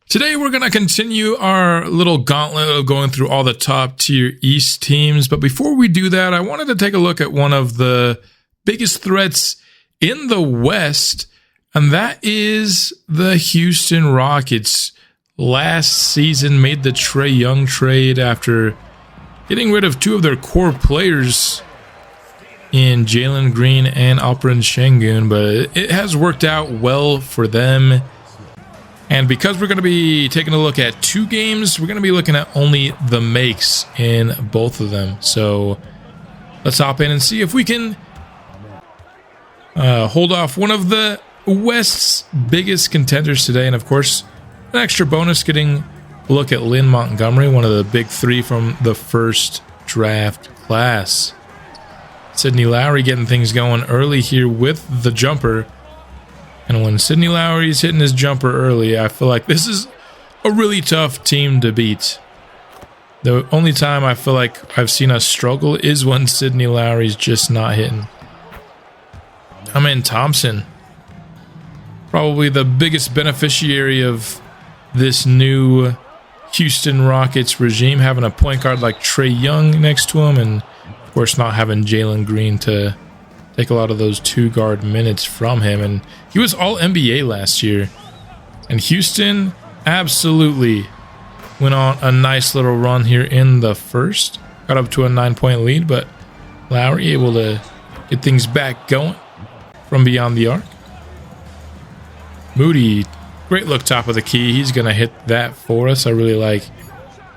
Today we're going to continue our little gauntlet of going through all the top tier East teams. But before we do that, I wanted to take a look at one of the biggest threats in the West, and that is the Houston Rockets. Last season made the Trae Young trade after getting rid of two of their core players in Jalen Green and Alperen Şengün, but it has worked out well for them. And because we're going to be taking a look at two games, we're going to be looking at only the makes in both of them. So let's hop in and see if we can hold off one of the West's biggest contenders today. And of course, an extra bonus getting a look at Lynn Montgomery, one of the big three from the first draft class. Sidney Lowry getting things going early here with the jumper. And when Sidney Lowry's hitting his jumper early, I feel like this is a really tough team to beat. The only time I feel like I've seen us struggle is when Sidney Lowry's just not hitting. Thompson, probably the biggest beneficiary of this new Houston Rockets regime, having a point guard like Trae Young next to him, and of course not having Jalen Green to take a lot of those two guard minutes from him. And he was all NBA last year. And Houston absolutely went on a nice little run here in the first. Got up to a 9-point lead, but Lowry able to get things back going from beyond the arc. Moody, great look top of the key. He's going to hit that for us. I really like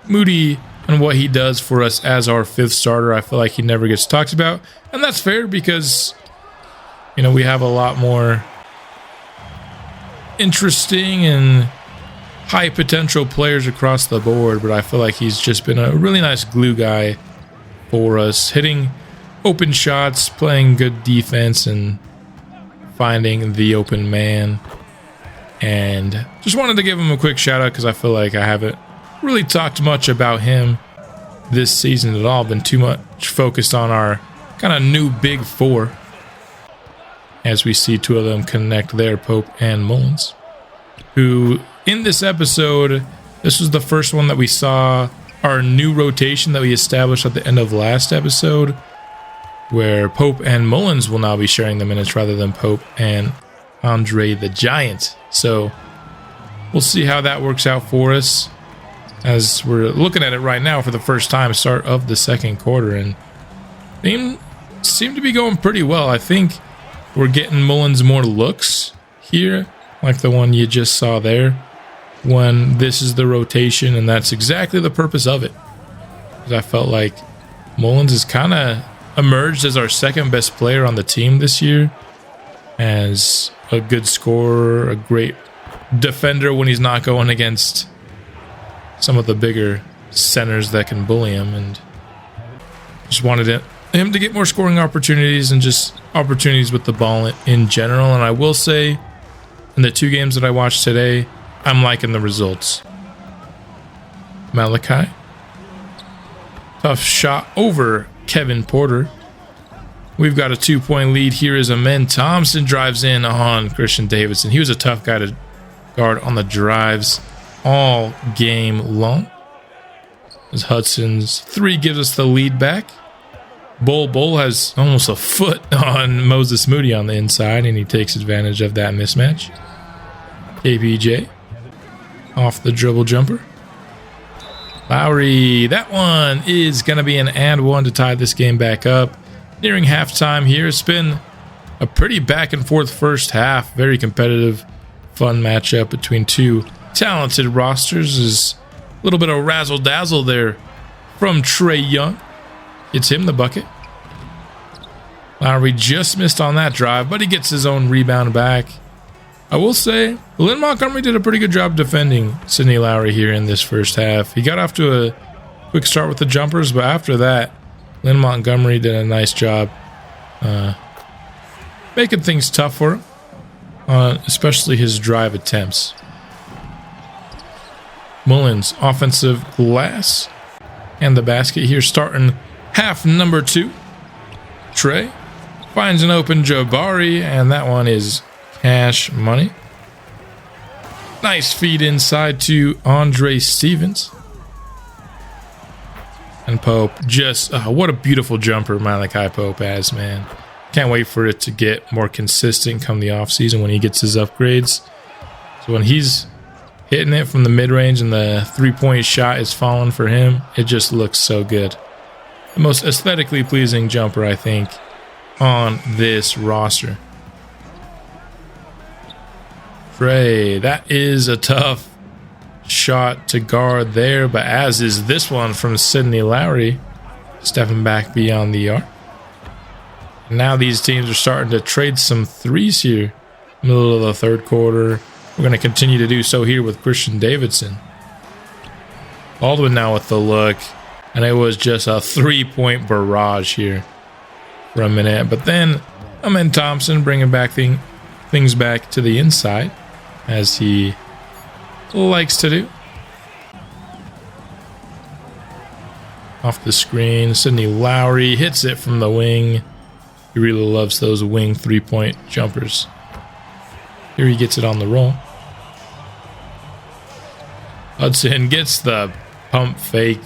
Moody and what he does for us as our fifth starter. I feel like he never gets talked about. And that's fair because, you know, we have a lot more interesting and high potential players across the board. But I feel like he's just been a really nice glue guy for us, hitting open shots, playing good defense, and finding the open man. And just wanted to give him a quick shout out because I feel like I haven't really talked much about him this season at all. Been too much focused on our kind of new big four as we see two of them connect there, Pope and Mullins, who in this episode, this was the first one that we saw our new rotation that we established at the end of last episode, where Pope and Mullins will now be sharing the minutes rather than Pope and Andre the Giant. So we'll see how that works out for us as we're looking at it right now for the first time, start of the second quarter, and they seem to be going pretty well. I think we're getting Mullins more looks here, like the one you just saw there, when this is the rotation, and that's exactly the purpose of it. Because I felt like Mullins has kind of emerged as our second best player on the team this year, as a good scorer, a great defender when he's not going against some of the bigger centers that can bully him, and just wanted him to get more scoring opportunities and just opportunities with the ball in general. And I will say, in the two games that I watched today, I'm liking the results. Malachi, tough shot over Kevin Porter. We've got a 2-point lead here as Amen Thompson drives in on Christian Davidson. He was a tough guy to guard on the drives all game long. As Hudson's three gives us the lead back. Bull has almost a foot on Moses Moody on the inside, and he takes advantage of that mismatch. KPJ off the dribble jumper. Lowry, that one is going to be an and one to tie this game back up. Nearing halftime here. It's been a pretty back and forth first half. Very competitive, fun matchup between two talented rosters. Is a little bit of razzle dazzle there from Trae Young. It's him the bucket. Lowry just missed on that drive, but he gets his own rebound back. I will say, Lynn Montgomery did a pretty good job defending Sidney Lowry here in this first half. He got off to a quick start with the jumpers, but after that, Lynn Montgomery did a nice job making things tough for him, especially his drive attempts. Mullins, offensive glass, and the basket here starting half number 2. Trae finds an open Jabari, and that one is cash money. Nice feed inside to Andre Stevens. And Pope just, what a beautiful jumper Malachi Pope has, man. Can't wait for it to get more consistent come the offseason when he gets his upgrades. So when he's hitting it from the mid-range and the three-point shot is falling for him, it just looks so good. The most aesthetically pleasing jumper, I think, on this roster. Trey, that is a tough shot to guard there, but as is this one from Sidney Lowry, stepping back beyond the arc. Now these teams are starting to trade some threes here. Middle of the third quarter. We're going to continue to do so here with Christian Davidson. Baldwin now with the look, and it was just a three-point barrage here for a minute. But then Amen Thompson bringing back things back to the inside, as he likes to do. Off the screen, Sidney Lowry hits it from the wing. He really loves those wing three-point jumpers. Here he gets it on the roll. Hudson gets the pump fake.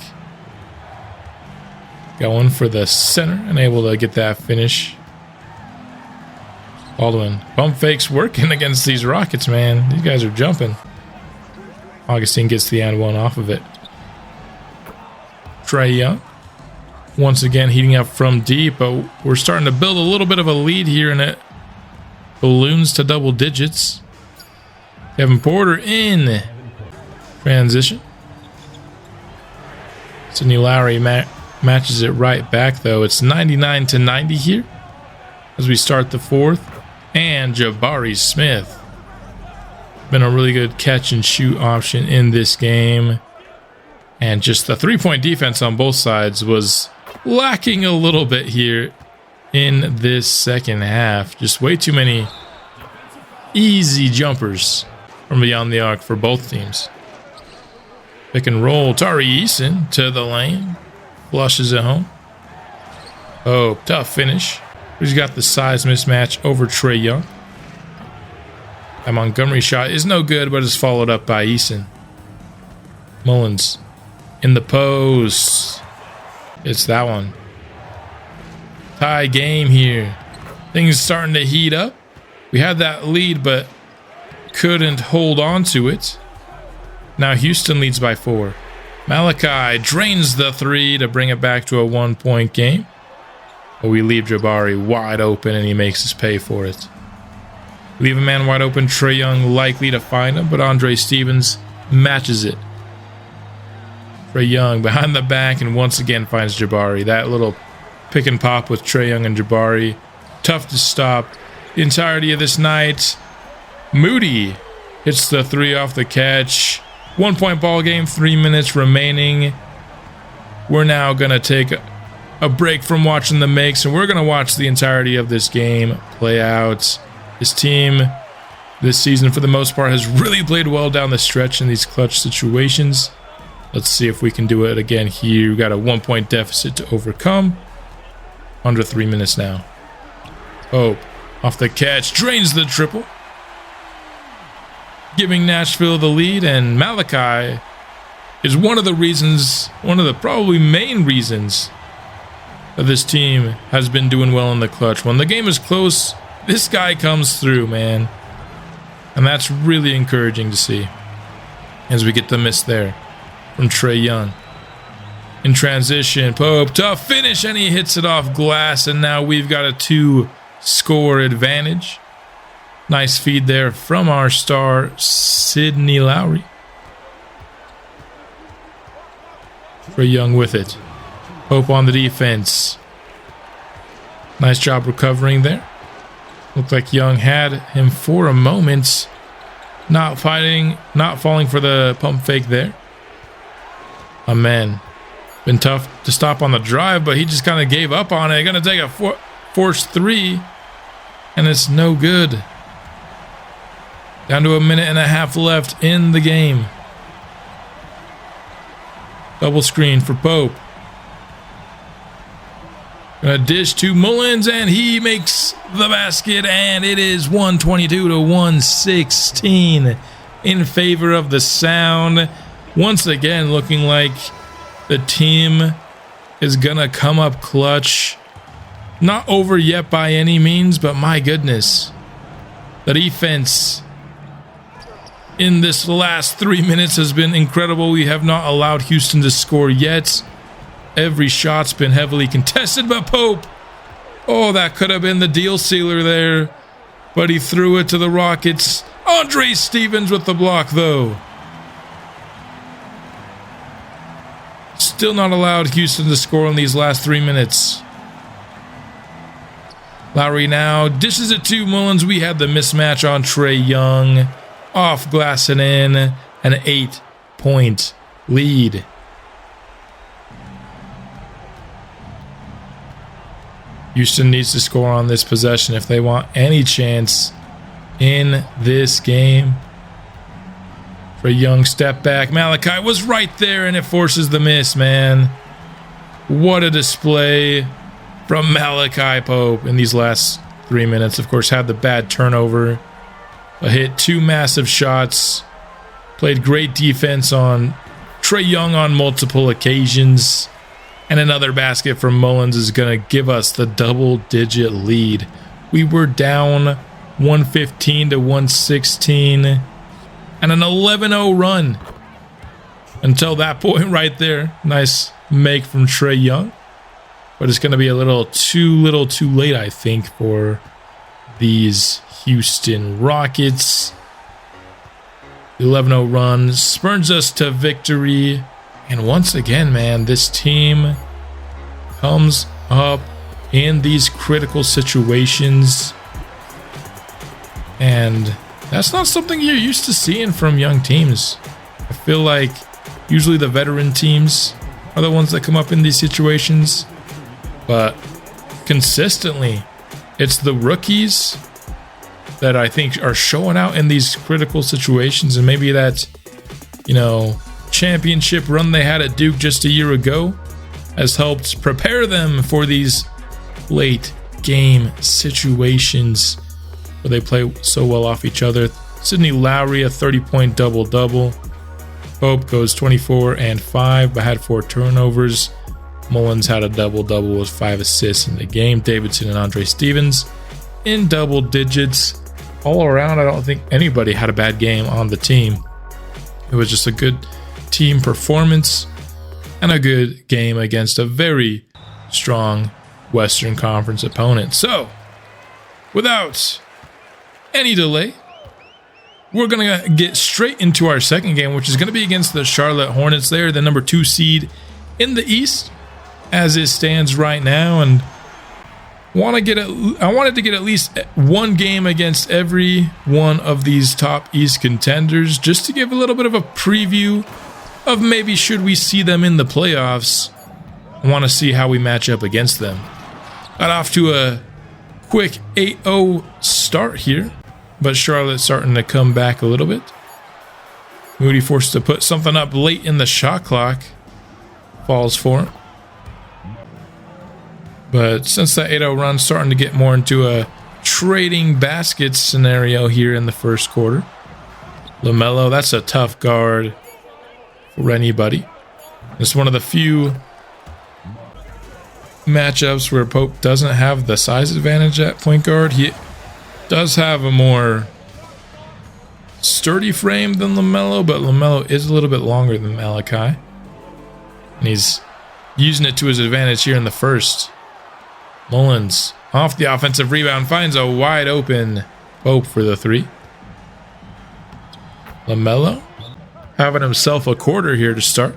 Going for the center and able to get that finish. Baldwin, pump fakes working against these Rockets, man. These guys are jumping. Augustine gets the and one off of it. Trae Young, once again heating up from deep, but we're starting to build a little bit of a lead here, and it balloons to double digits. Kevin Porter in transition. Sidney Lowry matches it right back, though. It's 99-90 here as we start the fourth. And Jabari Smith, been a really good catch and shoot option in this game. And just the three-point defense on both sides was lacking a little bit here in this second half. Just way too many easy jumpers from beyond the arc for both teams. Pick and roll, Tari Eason to the lane. Flushes it home. Oh, tough finish. He's got the size mismatch over Trae Young. That Montgomery shot is no good, but is followed up by Eason. Mullins in the post. It's that one. Tie game here. Things starting to heat up. We had that lead, but couldn't hold on to it. Now Houston leads by 4. Malachi drains the three to bring it back to a 1-point game. But we leave Jabari wide open, and he makes us pay for it. Leave a man wide open, Trae Young likely to find him, but Andre Stevens matches it. Trae Young behind the back and once again finds Jabari. That little pick and pop with Trae Young and Jabari. Tough to stop the entirety of this night. Moody hits the three off the catch. 1-point ball game, 3 minutes remaining. We're now going to take a break from watching the makes, and we're going to watch the entirety of this game play out. This team this season, for the most part, has really played well down the stretch in these clutch situations. Let's see if we can do it again here. We got a 1-point deficit to overcome. Under 3 minutes now. Pope off the catch, drains the triple, giving Nashville the lead, and Malachi is one of the probably main reasons that this team has been doing well in the clutch. When the game is close, this guy comes through, man. And that's really encouraging to see as we get the miss there from Trae Young. In transition, Pope, tough finish, and he hits it off glass, and now we've got a 2-score advantage. Nice feed there from our star, Sidney Lowry. Trae Young with it. Pope on the defense. Nice job recovering there. Looked like Young had him for a moment. Not falling for the pump fake there. Amen. Been tough to stop on the drive, but he just kind of gave up on it. Gonna take a forced three, and it's no good. Down to a minute and a half left in the game. Double screen for Pope. Gonna dish to Mullins, and he makes the basket, and it is 122 to 116 in favor of the Sound. Once again, looking like the team is gonna come up clutch. Not over yet by any means, but my goodness. The defense in this last 3 minutes has been incredible. We have not allowed Houston to score yet. Every shot's been heavily contested, but Pope. Oh, that could have been the deal sealer there. But he threw it to the Rockets. Andre Stevens with the block, though. Still not allowed Houston to score in these last 3 minutes. Lowry now dishes it to Mullins. We had the mismatch on Trae Young. Off glass and in. An 8-point lead. Houston needs to score on this possession if they want any chance in this game. Trae Young step back. Malachi was right there and it forces the miss, man. What a display from Malachi Pope in these last 3 minutes. Of course, had the bad turnover. But hit 2 massive shots. Played great defense on Trae Young on multiple occasions. And another basket from Mullins is going to give us the double-digit lead. We were down 115 to 116. And an 11-0 run. Until that point right there. Nice make from Trae Young. But it's going to be a little too late, I think, for these Houston Rockets. The 11-0 run spurns us to victory. And once again, man, this team comes up in these critical situations. And that's not something you're used to seeing from young teams. I feel like usually the veteran teams are the ones that come up in these situations. But consistently, it's the rookies that I think are showing out in these critical situations. And maybe that, championship run they had at Duke just a year ago has helped prepare them for these late game situations where they play so well off each other. Sidney Lowry, a 30-point double-double. Pope goes 24 and 5, but had 4 turnovers. Mullins had a double-double with 5 assists in the game. Davidson and Andre Stevens in double digits. All around, I don't think anybody had a bad game on the team. It was just a good team performance and a good game against a very strong Western Conference opponent. So, without any delay, we're going to get straight into our second game, which is going to be against the Charlotte Hornets. They're the number 2 seed in the East as it stands right now, and I wanted to get at least one game against every one of these top East contenders, just to give a little bit of a preview of maybe should we see them in the playoffs. I want to see how we match up against them. Got off to a quick 8-0 start here, but Charlotte starting to come back a little bit. Moody forced to put something up late in the shot clock. Falls for it. But since that 8-0 run, starting to get more into a trading baskets scenario here in the first quarter. LaMelo, that's a tough guard for anybody. It's one of the few matchups where Pope doesn't have the size advantage at point guard. He does have a more sturdy frame than LaMelo, but LaMelo is a little bit longer than Malachi. And he's using it to his advantage here in the first. Mullins off the offensive rebound finds a wide open Pope for the 3. LaMelo having himself a quarter here to start.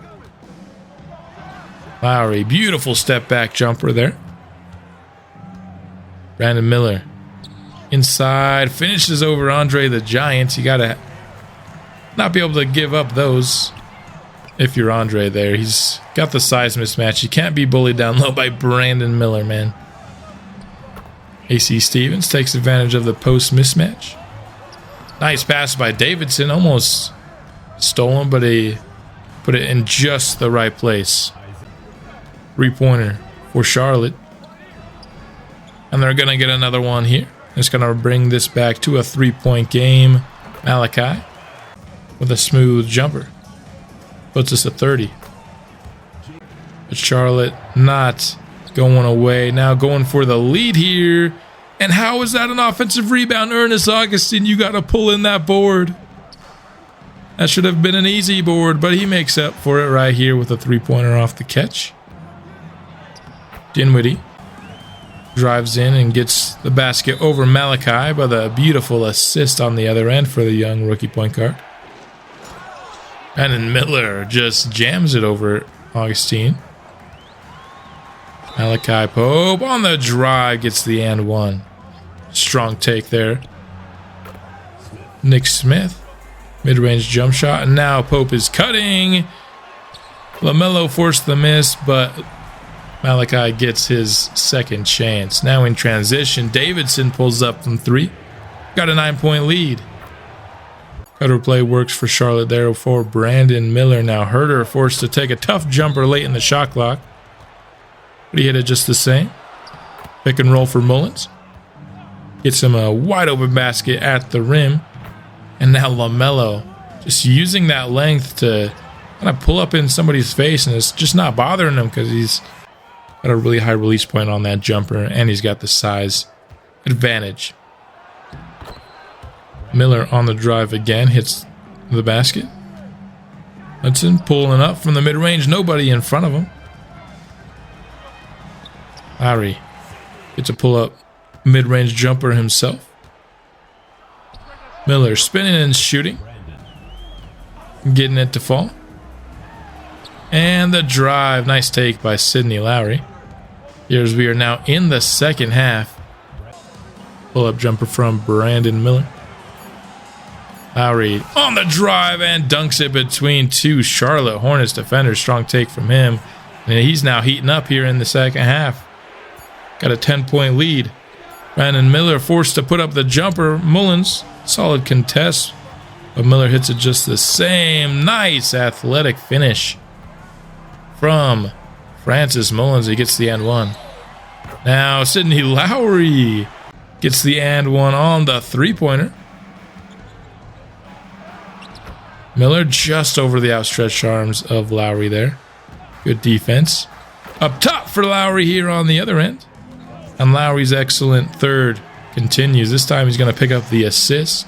Lowry, beautiful step back jumper there. Brandon Miller inside, finishes over Andre the Giant. You gotta not be able to give up those if you're Andre there. He's got the size mismatch. You can't be bullied down low by Brandon Miller, man. AC Stevens takes advantage of the post mismatch. Nice pass by Davidson, almost stolen, but he put it in just the right place. 3-pointer for Charlotte. And they're going to get another one here. It's going to bring this back to a 3-point game. Malachi with a smooth jumper. Puts us at 30. But Charlotte not going away. Now going for the lead here. And how is that an offensive rebound? Ernest Augustine, you got to pull in that board. That should have been an easy board, but he makes up for it right here with a three-pointer off the catch. Dinwiddie drives in and gets the basket over Malachi, but a beautiful assist on the other end for the young rookie point guard. And then Miller just jams it over Augustine. Malachi Pope on the drive gets the and one. Strong take there. Nick Smith, mid-range jump shot, and now Pope is cutting. LaMelo forced the miss, but Malachi gets his second chance. Now in transition, Davidson pulls up from three. Got a 9-point lead. Cutter play works for Charlotte there for Brandon Miller. Now Herter forced to take a tough jumper late in the shot clock, but he hit it just the same. Pick and roll for Mullins. Gets him a wide open basket at the rim. And now LaMelo just using that length to kind of pull up in somebody's face, and it's just not bothering him because he's got a really high release point on that jumper, and he's got the size advantage. Miller on the drive again, hits the basket. Hudson pulling up from the mid-range, nobody in front of him. Lowry gets a pull-up mid-range jumper himself. Miller spinning and shooting. Getting it to fall. And the drive. Nice take by Sidney Lowry. Here as we are now in the second half. Pull-up jumper from Brandon Miller. Lowry on the drive and dunks it between two Charlotte Hornets defenders. Strong take from him. And he's now heating up here in the second half. Got a 10-point lead. Brandon Miller forced to put up the jumper. Mullins, solid contest. But Miller hits it just the same. Nice athletic finish from Francis Mullins. He gets the and one. Now Sidney Lowry gets the and one on the three-pointer. Miller just over the outstretched arms of Lowry there. Good defense. Up top for Lowry here on the other end. And Lowry's excellent third continues. This time he's going to pick up the assist.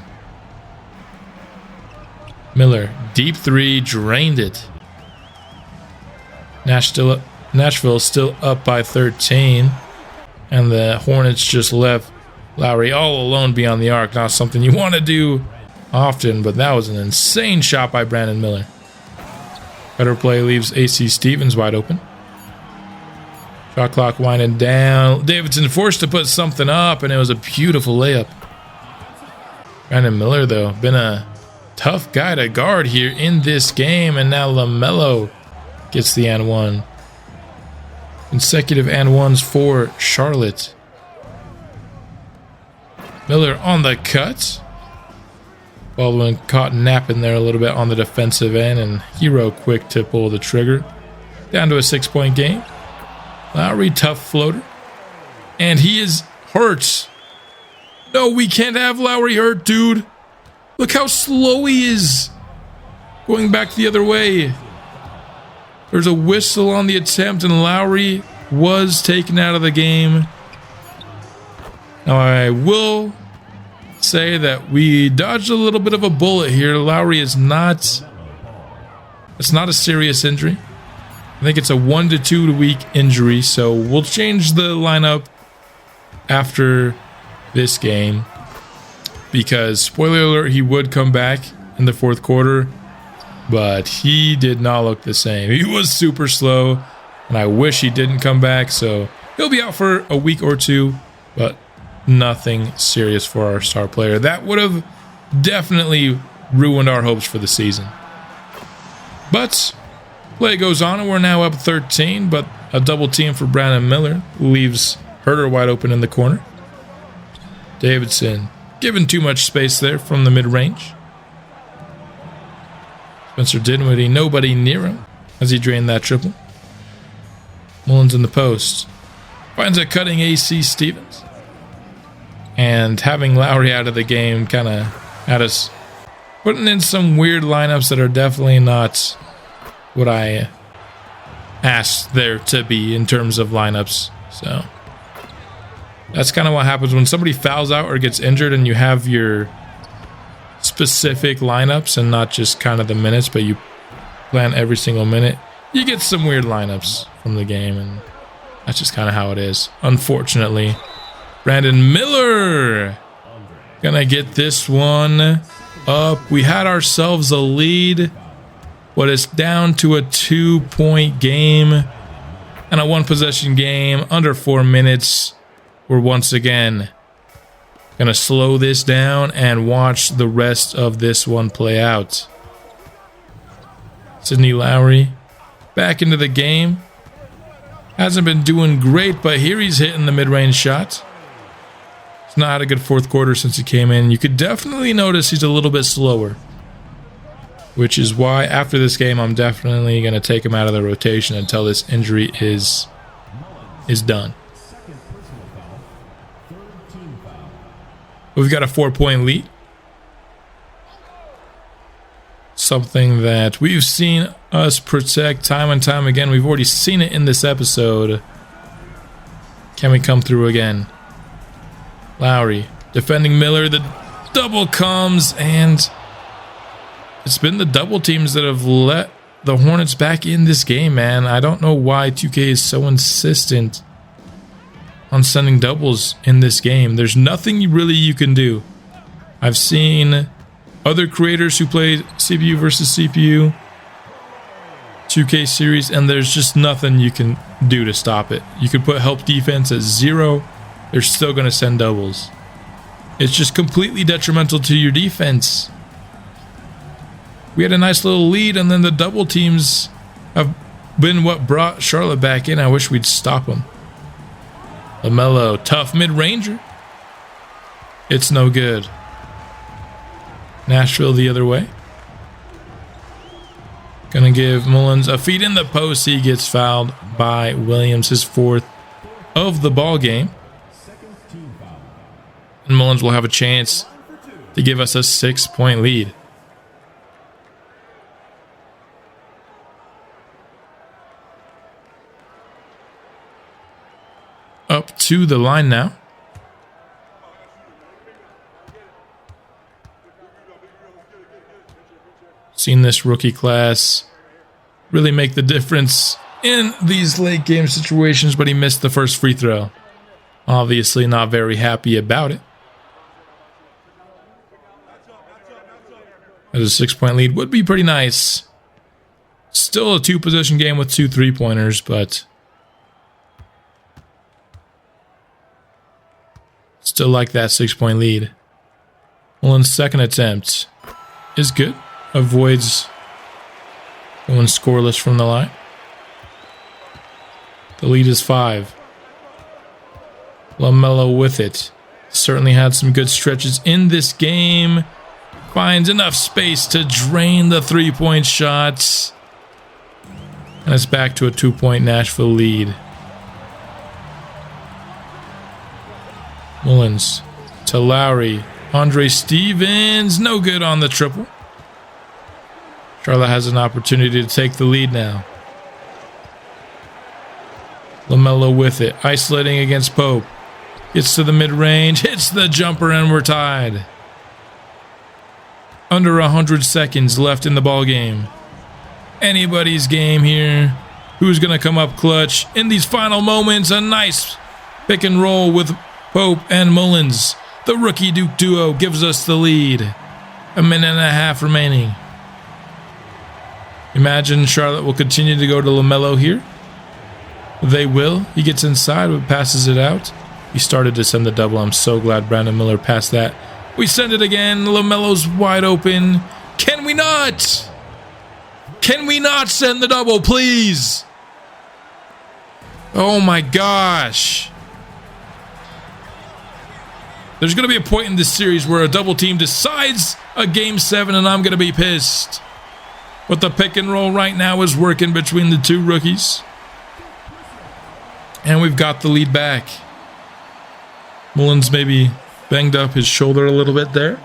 Miller, deep three, drained it. Nashville still up by 13. And the Hornets just left Lowry all alone beyond the arc. Not something you want to do often, but that was an insane shot by Brandon Miller. Better play leaves AC Stevens wide open. Shot clock winding down. Davidson forced to put something up, and it was a beautiful layup. Brandon Miller, though, been a tough guy to guard here in this game, and now LaMelo gets the and one. Consecutive and ones for Charlotte. Miller on the cut. Baldwin caught napping there a little bit on the defensive end, and Hero quick to pull the trigger. Down to a 6-point game. Lowry, tough floater. And he is hurt. No, we can't have Lowry hurt, dude. Look how slow he is. Going back the other way. There's a whistle on the attempt, and Lowry was taken out of the game. Now, I will say that we dodged a little bit of a bullet here. Lowry is not... It's not a serious injury. I think it's a 1 to 2 week injury, so we'll change the lineup after this game because, spoiler alert, he would come back in the fourth quarter, but he did not look the same. He was super slow, and I wish he didn't come back, so he'll be out for a week or two, but nothing serious for our star player. That would have definitely ruined our hopes for the season. But play goes on, and we're now up 13, but a double team for Brandon Miller leaves Herter wide open in the corner. Davidson given too much space there from the mid-range. Spencer Dinwiddie, nobody near him as he drained that triple. Mullins in the post. Finds a cutting AC Stevens. And having Lowry out of the game kind of had us putting in some weird lineups that are definitely not what I asked there to be in terms of lineups. So that's kind of what happens when somebody fouls out or gets injured and you have your specific lineups and not just kind of the minutes, but you plan every single minute. You get some weird lineups from the game, and that's just kind of how it is, unfortunately. Brandon Miller gonna get this one up. We had ourselves a lead, but it's down to a 2-point game and a 1-possession game under 4 minutes. We're once again gonna slow this down and watch the rest of this one play out. Sidney Lowry back into the game. Hasn't been doing great, but here he's hitting the mid-range shot. He's not had a good fourth quarter since he came in. You could definitely notice he's a little bit slower, which is why after this game I'm definitely going to take him out of the rotation until this injury is done. We've got a 4-point lead. Something that we've seen us protect time and time again. We've already seen it in this episode. Can we come through again? Lowry defending Miller. The double comes, and it's been the double teams that have let the Hornets back in this game, man. I don't know why 2K is so insistent on sending doubles in this game. There's nothing really you can do. I've seen other creators who played CPU versus CPU 2K series, and there's just nothing you can do to stop it. You could put help defense at 0. They're still going to send doubles. It's just completely detrimental to your defense. We had a nice little lead, and then the double teams have been what brought Charlotte back in. I wish we'd stop them. LaMelo, tough mid-ranger. It's no good. Nashville the other way. Gonna give Mullins a feed in the post. He gets fouled by Williams, his 4th of the ball game. And Mullins will have a chance to give us a 6-point lead. Up to the line now. Seen this rookie class really make the difference in these late game situations, but he missed the first free throw. Obviously not very happy about it. As a 6-point lead would be pretty nice. Still a 2-possession game with 2 3-pointers, but still like that 6-point lead. Mullins' second attempt is good. Avoids going scoreless from the line. The lead is 5. LaMelo with it. Certainly had some good stretches in this game. Finds enough space to drain the 3-point shots. And it's back to a 2-point Nashville lead. Mullins to Lowry. Andre Stevens, no good on the triple. Charlotte has an opportunity to take the lead now. LaMelo with it, isolating against Pope. Gets to the mid-range, hits the jumper, and we're tied. Under 100 seconds left in the ball game. Anybody's game here. Who's going to come up clutch in these final moments? A nice pick and roll with Pope and Mullins. The rookie Duke duo gives us the lead. 1.5 minutes remaining. Imagine Charlotte will continue to go to LaMelo here. They will. He gets inside but passes it out. He started to send the double. I'm so glad Brandon Miller passed that. We send it again. LaMelo's wide open. Can we not? Can we not send the double, please? Oh my gosh. There's going to be a point in this series where a double team decides a game 7 and I'm going to be pissed. But the pick and roll right now is working between the 2 rookies. And we've got the lead back. Mullins maybe banged up his shoulder a little bit there.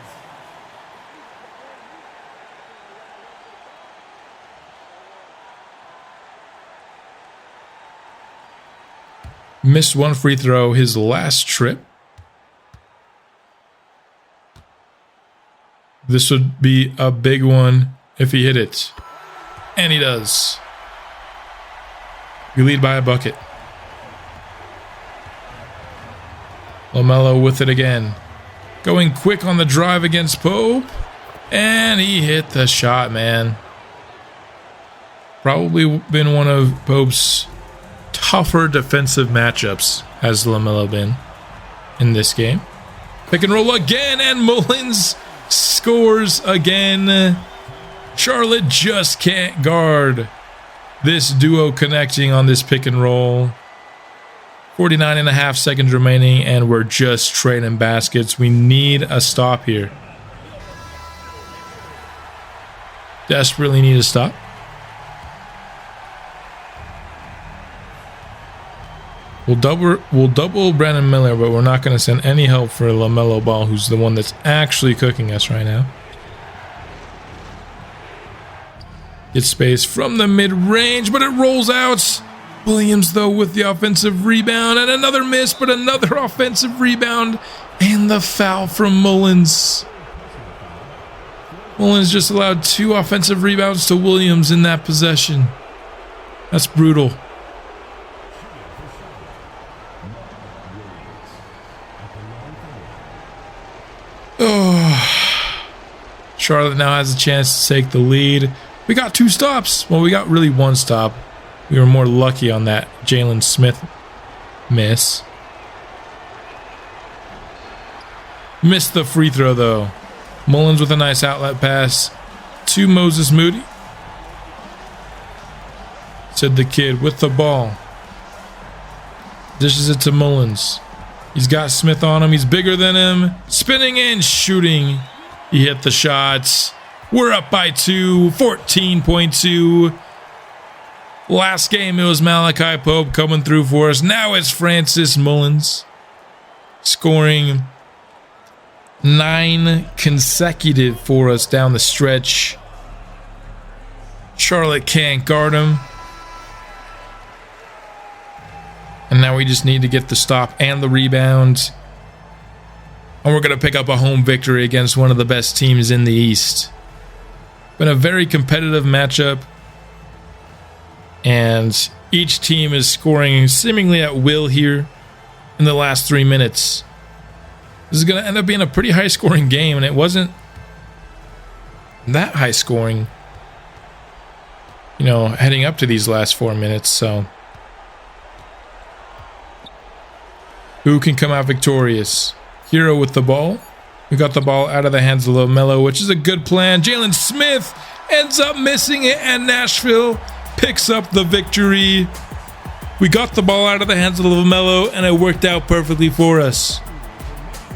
Missed one free throw his last trip. This would be a big one if he hit it. And he does. We lead by a bucket. LaMelo with it again. Going quick on the drive against Pope. And he hit the shot, man. Probably been one of Pope's tougher defensive matchups, has LaMelo been in this game. Pick and roll again, and Mullins scores again. Charlotte just can't guard this duo connecting on this pick and roll. 49.5 seconds remaining, and we're just trading baskets. We need a stop here. Desperately need a stop. We'll double Brandon Miller, but we're not going to send any help for LaMelo Ball, who's the one that's actually cooking us right now. Gets space from the mid-range, but it rolls out. Williams, though, with the offensive rebound, and another miss, but another offensive rebound, and the foul from Mullins. Mullins just allowed 2 offensive rebounds to Williams in that possession. That's brutal. Oh, Charlotte now has a chance to take the lead. We got 2 stops. Well, we got really 1 stop. We were more lucky on that Jalen Smith miss. Missed the free throw, though. Mullins with a nice outlet pass to Moses Moody. Said the kid with the ball. Dishes it to Mullins. He's got Smith on him. He's bigger than him. Spinning and shooting. He hit the shots. We're up by 2. 14.2. Last game, it was Malachi Pope coming through for us. Now it's Francis Mullins scoring 9 consecutive for us down the stretch. Charlotte can't guard him. And now we just need to get the stop and the rebound. And we're going to pick up a home victory against one of the best teams in the East. Been a very competitive matchup. And each team is scoring seemingly at will here in the last 3 minutes. This is going to end up being a pretty high-scoring game, and it wasn't that high-scoring, heading up to these last 4 minutes. So, who can come out victorious? Hero with the ball. We got the ball out of the hands of LaMelo, which is a good plan. Jalen Smith ends up missing it, and Nashville picks up the victory. We got the ball out of the hands of LaMelo, and it worked out perfectly for us.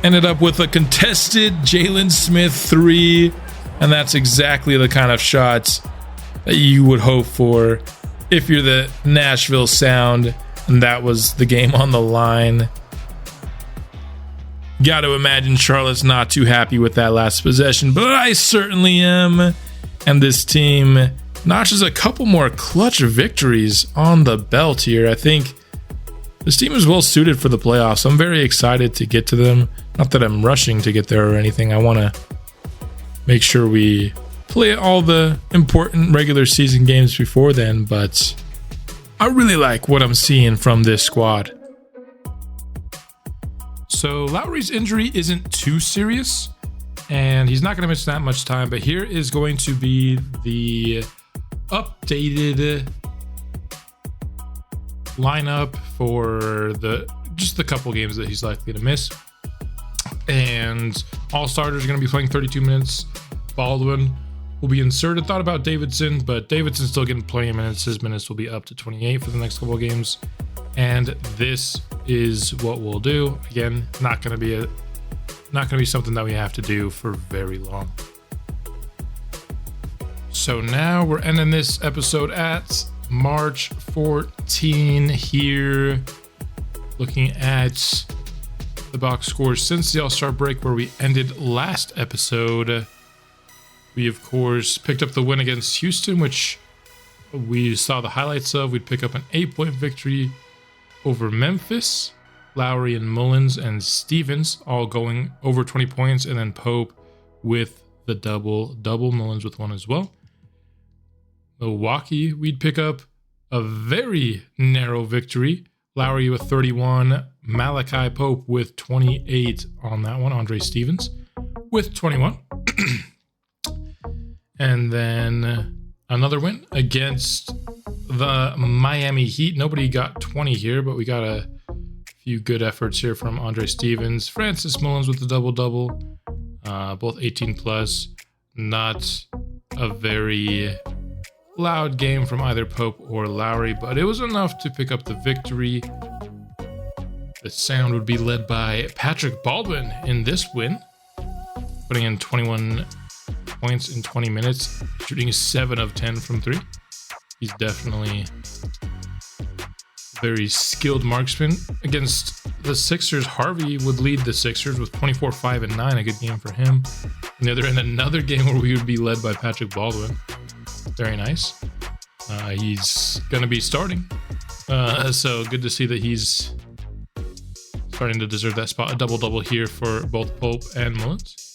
Ended up with a contested Jalen Smith 3, and that's exactly the kind of shots that you would hope for if you're the Nashville Sound, and that was the game on the line. Got to imagine Charlotte's not too happy with that last possession, but I certainly am. And this team notches a couple more clutch victories on the belt here. I think this team is well suited for the playoffs. I'm very excited to get to them. Not that I'm rushing to get there or anything. I want to make sure we play all the important regular season games before then, but I really like what I'm seeing from this squad. So Lowry's injury isn't too serious, and he's not going to miss that much time, but here is going to be the updated lineup for just the couple games that he's likely to miss. And all starters are going to be playing 32 minutes. Baldwin will be inserted. Thought about Davidson, but Davidson's still getting plenty of minutes. His minutes will be up to 28 for the next couple of games. And this is what we'll do. Again, not going to be something that we have to do for very long. So now we're ending this episode at March 14 here. Looking at the box scores since the All-Star break where we ended last episode. We, of course, picked up the win against Houston, which we saw the highlights of. We'd pick up an 8-point victory over Memphis. Lowry and Mullins and Stevens all going over 20 points, and then Pope with the double. Mullins with one as well. Milwaukee, we'd pick up a very narrow victory. Lowry with 31, Malachi Pope with 28 on that one. Andre Stevens with 21. And then another win against the Miami Heat. Nobody got 20 here, but we got a few good efforts here from Andre Stevens. Francis Mullins with the double-double, both 18 plus. Not a very loud game from either Pope or Lowry, but it was enough to pick up the victory. The Sound would be led by Patrick Baldwin in this win, putting in 21 points in 20 minutes, shooting 7 of 10 from 3. He's definitely very skilled marksman. Against the Sixers, Harvey would lead the Sixers with 24, 5, and 9. A good game for him. On the other end, another game where we would be led by Patrick Baldwin. Very nice. He's going to be starting. So good to see that he's starting to deserve that spot. A double-double here for both Pope and Mullins.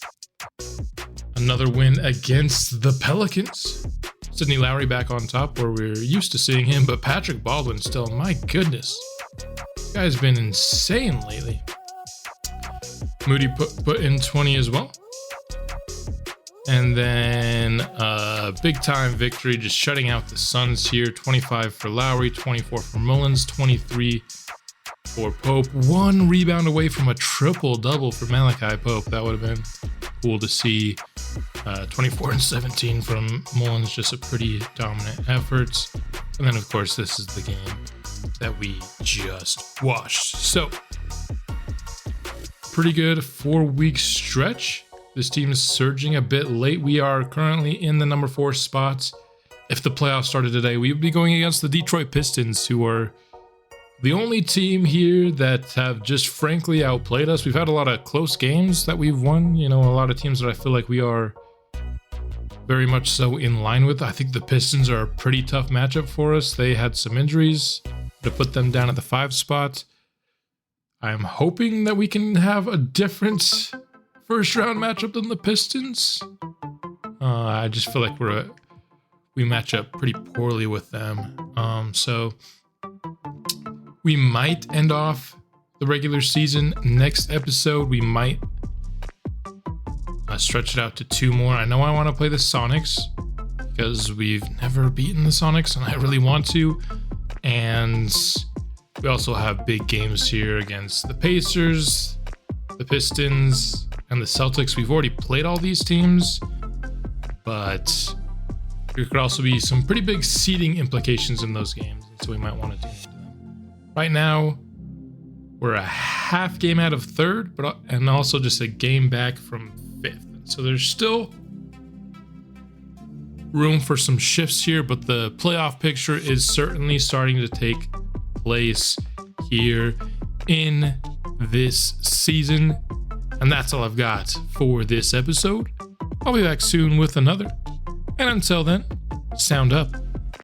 Another win against the Pelicans. Sidney Lowry back on top where we're used to seeing him, but Patrick Baldwin still, my goodness. This guy's been insane lately. Moody put in 20 as well. And then a big time victory, just shutting out the Suns here. 25 for Lowry, 24 for Mullins, 23 for Pope. 1 rebound away from a triple-double for Malachi Pope. That would have been cool to see. 24 and 17 from Mullins, just a pretty dominant effort. And then, of course, this is the game that we just watched. So, pretty good 4-week stretch. This team is surging a bit late. We are currently in the number 4 spot. If the playoffs started today, we would be going against the Detroit Pistons, who are the only team here that have just frankly outplayed us. We've had a lot of close games that we've won. You know, a lot of teams that I feel like we are very much so in line with. I think the Pistons are a pretty tough matchup for us. They had some injuries to put them down at the 5 spot. I'm hoping that we can have a different first round matchup than the Pistons. I just feel like we match up pretty poorly with them. So we might end off the regular season. Next episode, we might stretch it out to 2 more. I know I want to play the Sonics because we've never beaten the Sonics and I really want to. And we also have big games here against the Pacers, the Pistons, and the Celtics. We've already played all these teams, but there could also be some pretty big seeding implications in those games, so we might want to dig into them. Right now, we're a half game out of 3rd, and also just a game back from 5th. So there's still room for some shifts here, but the playoff picture is certainly starting to take place here in this season. And that's all I've got for this episode. I'll be back soon with another. And until then, sound up.